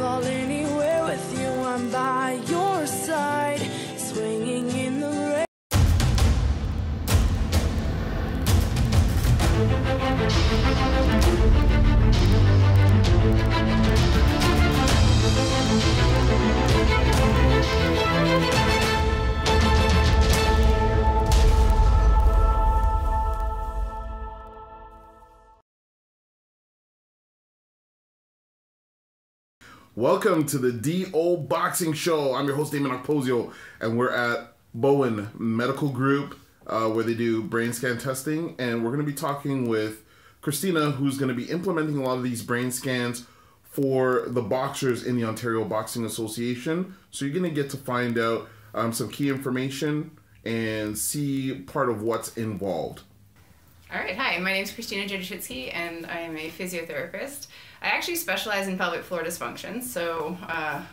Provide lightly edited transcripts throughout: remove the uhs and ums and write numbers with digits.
fall anywhere with you, I'm by your side, swinging in the rain. Welcome to the DO Boxing Show. I'm your host, Dameon Okposio, and we're at Bowen Medical Group, where they do brain scan testing, and we're going to be talking with Christina, who's going to be implementing a lot of these brain scans for the boxers in the Ontario Boxing Association. So you're going to get to find out some key information and see part of what's involved. All right, hi, my name is Christina, and I am a physiotherapist. I actually specialize in pelvic floor dysfunction, so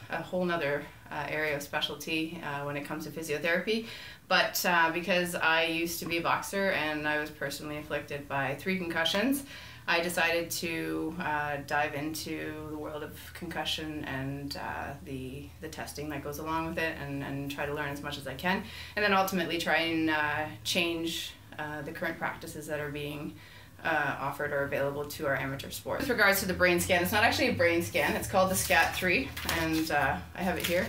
a whole nother area of specialty when it comes to physiotherapy. But because I used to be a boxer and I was personally afflicted by 3 concussions, I decided to dive into the world of concussion and the testing that goes along with it, and try to learn as much as I can, and then ultimately try and change the current practices that are being offered or available to our amateur sport. With regards to the brain scan, it's not actually a brain scan, it's called the SCAT-3, and I have it here.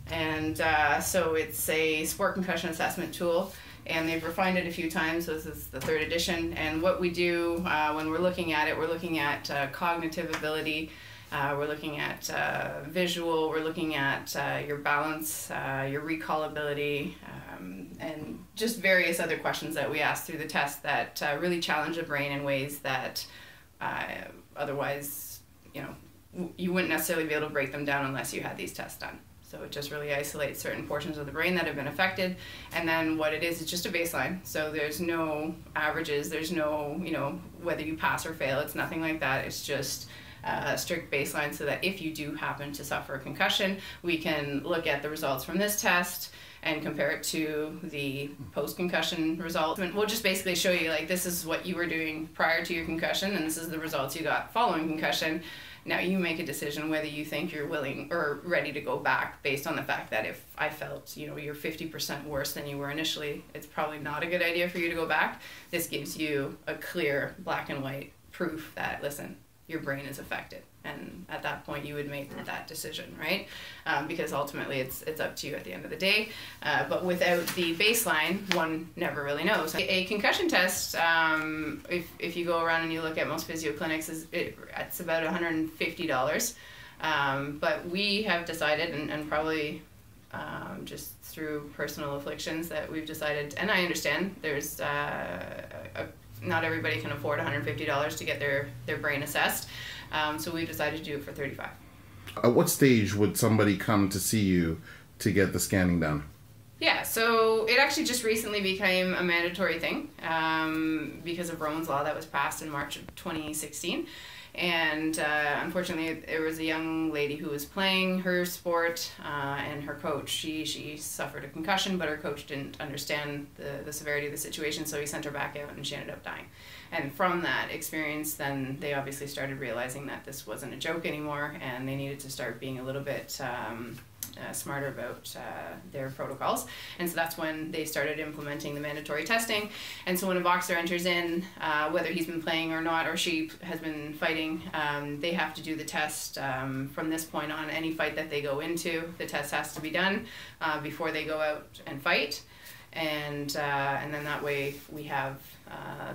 And so it's a sport concussion assessment tool, and they've refined it a few times, so this is the 3rd edition. And what we do when we're looking at it, we're looking at cognitive ability, we're looking at visual, we're looking at your balance, your recall ability, and just various other questions that we ask through the test that really challenge the brain in ways that otherwise, you wouldn't necessarily be able to break them down unless you had these tests done. So it just really isolates certain portions of the brain that have been affected, and then what it is just a baseline. So there's no averages, there's no, whether you pass or fail, it's nothing like that. It's just a strict baseline so that if you do happen to suffer a concussion, we can look at the results from this test and compare it to the post-concussion results. And we'll just basically show you, like, this is what you were doing prior to your concussion, and this is the results you got following concussion. Now you make a decision whether you think you're willing or ready to go back based on the fact that if I felt, you're 50% worse than you were initially, it's probably not a good idea for you to go back. This gives you a clear black and white proof that, listen, your brain is affected, and at that point you would make that decision, right? Because ultimately it's up to you at the end of the day, but without the baseline, one never really knows. A concussion test, if you go around and you look at most physio clinics, it's about $150, but we have decided, and probably just through personal afflictions, that we've decided, and I understand there's not everybody can afford $150 to get their brain assessed, so we decided to do it for $35. At what stage would somebody come to see you to get the scanning done? Yeah, so it actually just recently became a mandatory thing because of Roman's Law that was passed in March of 2016. And unfortunately, there was a young lady who was playing her sport, and her coach, she suffered a concussion, but her coach didn't understand the severity of the situation, so he sent her back out and she ended up dying. And from that experience, then they obviously started realizing that this wasn't a joke anymore, and they needed to start being a little bit smarter about their protocols. And so that's when they started implementing the mandatory testing. And so when a boxer enters in, whether he's been playing or not, or she has been fighting, they have to do the test from this point on. Any fight that they go into, the test has to be done before they go out and fight. And then that way we have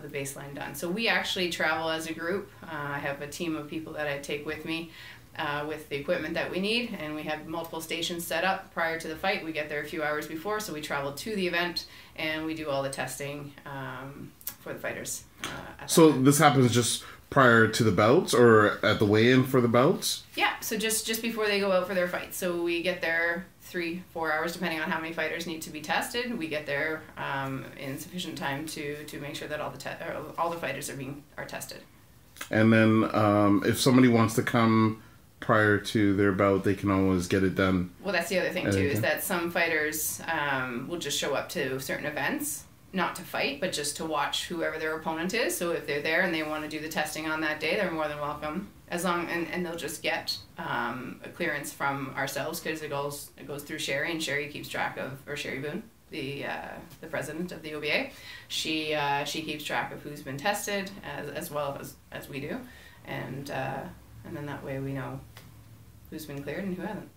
the baseline done. So we actually travel as a group. I have a team of people that I take with me with the equipment that we need, and we have multiple stations set up prior to the fight. We get there a few hours before, so we travel to the event and we do all the testing for the fighters. So this happens just prior to the bouts or at the weigh-in for the bouts? Yeah, so just before they go out for their fight. So we get there 3-4 hours, depending on how many fighters need to be tested. We get there in sufficient time to make sure that all the fighters are tested. And then if somebody wants to come prior to their bout, they can always get it done. Well, that's the other thing too, is that some fighters will just show up to certain events, not to fight, but just to watch whoever their opponent is. So if they're there and they want to do the testing on that day, they're more than welcome and they'll just get a clearance from ourselves because it goes through Sherry, and Sherry keeps track of, or Sherry Boone, the president of the OBA. She keeps track of who's been tested as well as we do, and then that way we know who's been cleared and who hasn't.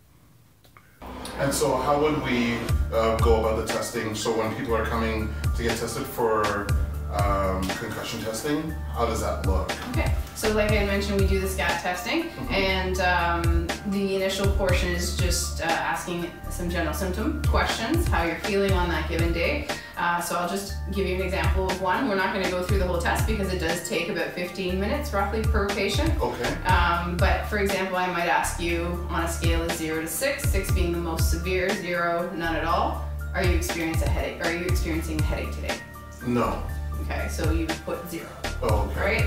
And so how would we go about the testing? So when people are coming to get tested for concussion testing, how does that look? Okay, so like I mentioned, we do the SCAT testing, and the initial portion is just asking some general symptom questions, how you're feeling on that given day. So I'll just give you an example of one. We're not going to go through the whole test because it does take about 15 minutes roughly per patient. Okay. But for example, I might ask you on a scale of 0 to 6, 6 being the most severe, 0 none at all. Are you experiencing a headache? Are you experiencing a headache today? No. Okay, so you put 0. Oh, okay. Right?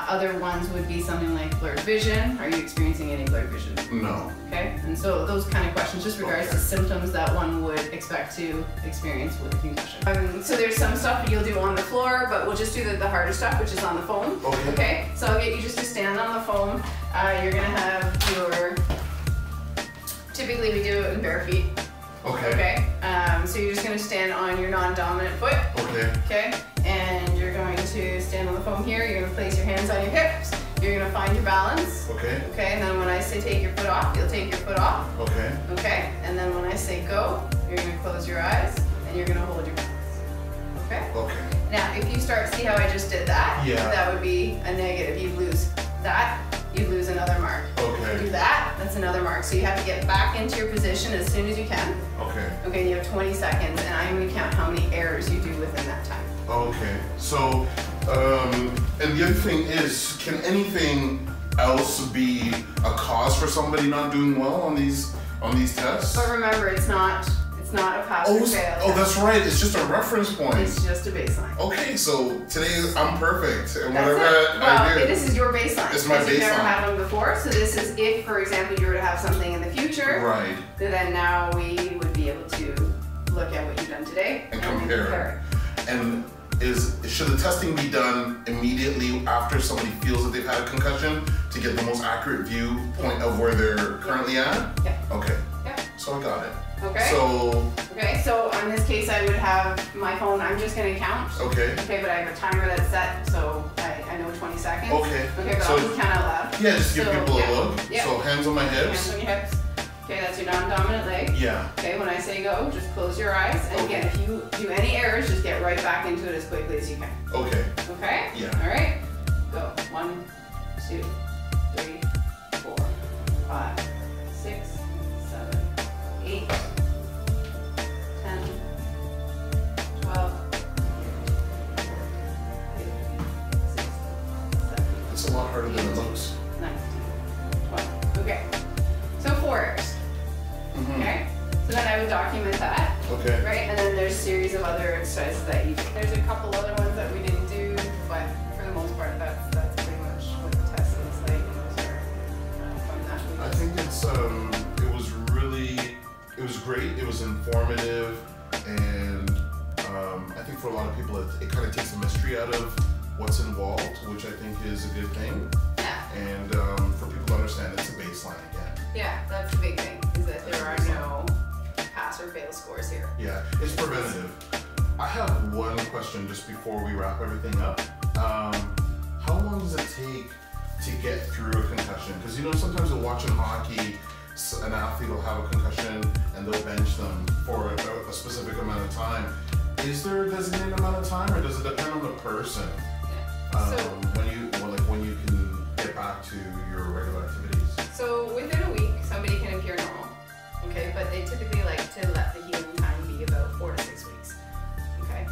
Other ones would be something like blurred vision. Are you experiencing any blurred vision? No. Okay, and so those kind of questions just regards to symptoms that one would expect to experience with a concussion. So there's some stuff you'll do on the floor, but we'll just do the harder stuff, which is on the foam. Okay. Okay, so I'll get you just to stand on the foam. You're gonna have your, typically we do it in bare feet. Okay. Okay, so you're just gonna stand on your non-dominant foot. Okay. Okay, and you're going to stand on the foam here. You're going to place your hands on your hips. You're going to find your balance. Okay. Okay, and then when I say take your foot off, you'll take your foot off. Okay. Okay, and then when I say go, you're going to close your eyes and you're going to hold your balance. Okay? Okay. Now, if you start, see how I just did that? Yeah. That would be a negative. You lose that, you lose another mark. Okay. Do that, that's another mark. So you have to get back into your position as soon as you can. Okay. Okay, and you have 20 seconds, and I'm going to count how many errors you do within that time. Okay, so, and the other thing is, can anything else be a cause for somebody not doing well on these tests? But remember, it's not a pass or fail. Oh, that's right. It's just a reference point. It's just a baseline. Okay, so today I'm perfect, and That's whatever it. I do. This is your baseline. It's my because you've never baseline. had one before. So this is if, for example, you were to have something in the future. Right. Then now we would be able to look at what you've done today And compare it. And should the testing be done immediately after somebody feels that they've had a concussion to get the most accurate viewpoint of where they're currently at? Yeah. Okay. Yeah. So I got it. Okay. So in this case, I would have my phone. I'm just going to count. Okay. Okay, but I have a timer that's set, so I know 20 seconds. Okay. Okay, but So- I'll just count out loud. Yeah, just give people a look. Yeah. So hands on my Hands hips. on your hips. Okay, that's your non-dominant leg. Yeah. Okay, when I say go, just close your eyes. And again, if you do any errors, just get right back into it as quickly as you can. Okay. Okay? Yeah. All right? Go. 1, 2, 3, 4, 5, 6, 7, 8, 10, 12, 15, 16, 17, It's a lot harder than it looks. 19, 20. Okay. So 4 errors. Okay? So then I would document that. Okay. Right? And then there's a series of other exercises that you do. There's a couple other ones that we didn't do, but for the most part, that's pretty much what the test is like. And those are from that. I think it was great. It was informative, and I think for a lot of people, it kind of takes the mystery out of what's involved, which I think is a good thing. Yeah. And for people to understand, it's a baseline again. Yeah, that's the big thing, is that there are no pass or fail scores here. Yeah, it's preventative. I have one question just before we wrap everything up. How long does it take to get through a concussion? Because sometimes we're watching hockey, an athlete will have a concussion and they'll bench them for a specific amount of time. Is there a designated amount of time, or does it depend on the person? Yeah. When you can get back to your regular activities? So within a week, somebody can appear normal. Okay, but they typically like to let the healing time be about 4 to 6 weeks. Okay,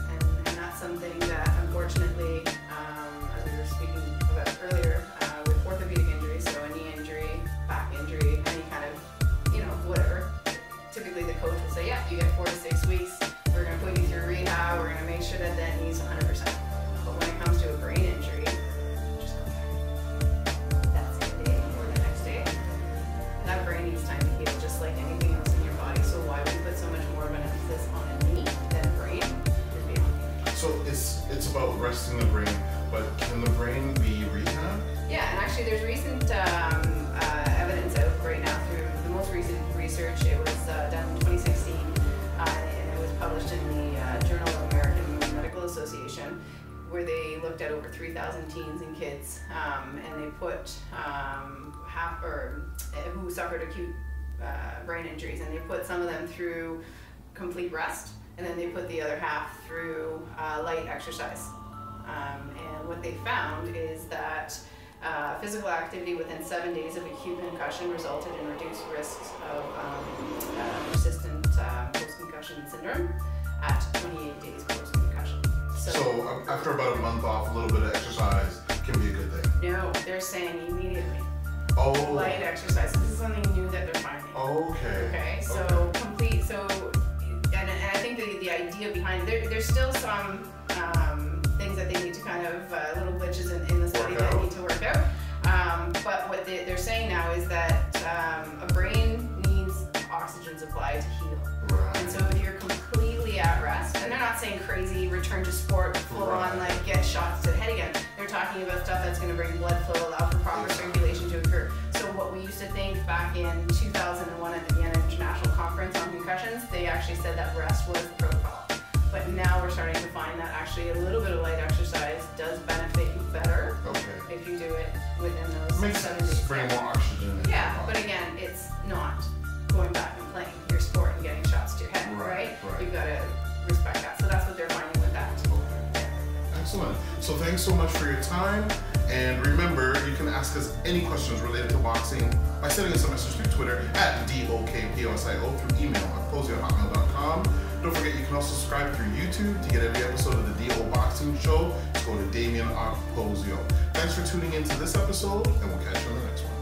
and that's something that unfortunately, as we were speaking about earlier, with orthopedic injuries, so a knee injury, back injury, any kind of, whatever, typically the coach will say, yeah, you get 4 to 6 weeks, we're going to put you through rehab, we're going to make sure that knee's 100%. But when it comes to a brain injury, just go back. That's the day or the next day. That brain needs time to heal just like anything else in your body. So why we put so much more of an emphasis on a knee than brain is beyond me. So it's about resting the brain, but can the brain be rehabbed? Yeah, and actually, there's recent evidence out right now through the most recent research. It was done in 2016, and it was published in the Journal of American Medical Association, where they looked at over 3,000 teens and kids, and they put who suffered acute brain injuries, and they put some of them through complete rest, and then they put the other half through light exercise. And what they found is that physical activity within 7 days of acute concussion resulted in reduced risks of persistent post-concussion syndrome at 28 days post-concussion. So after about a month off, a little bit of exercise can be a good thing? No, they're saying immediately. Oh. Light exercise. This is something new that they're finding. Okay. Okay, so complete, and I think the idea behind it, there's still some things that they need to kind of, little glitches in the study that need to work out. But what they're saying now is that a brain needs oxygen supply to heal. Right. And so if you're completely at rest, and they're not saying crazy return to sport, full on like get shots to the head again. They're talking about stuff that's going to bring blood flow, allow for proper circulation to occur. So what we used to think back in 2001 at the Vienna International Conference on Concussions, they actually said that rest was the protocol. But now we're starting to find that actually a little bit of light exercise does benefit you better if you do it within those 7 days. Bring more oxygen. Yeah, but again, it's not going back and playing your sport and getting shots to your head, right? You've got to respect that. So that's what they're finding with that. Okay. Excellent. So thanks so much for your time. And remember, you can ask us any questions related to boxing by sending us a message through Twitter at DOKPOSIO, through email at posio@hotmail.com. Don't forget, you can also subscribe through YouTube to get every episode of the DO Boxing Show. Just go to Dameon Okposio. Thanks for tuning into this episode, and we'll catch you on the next one.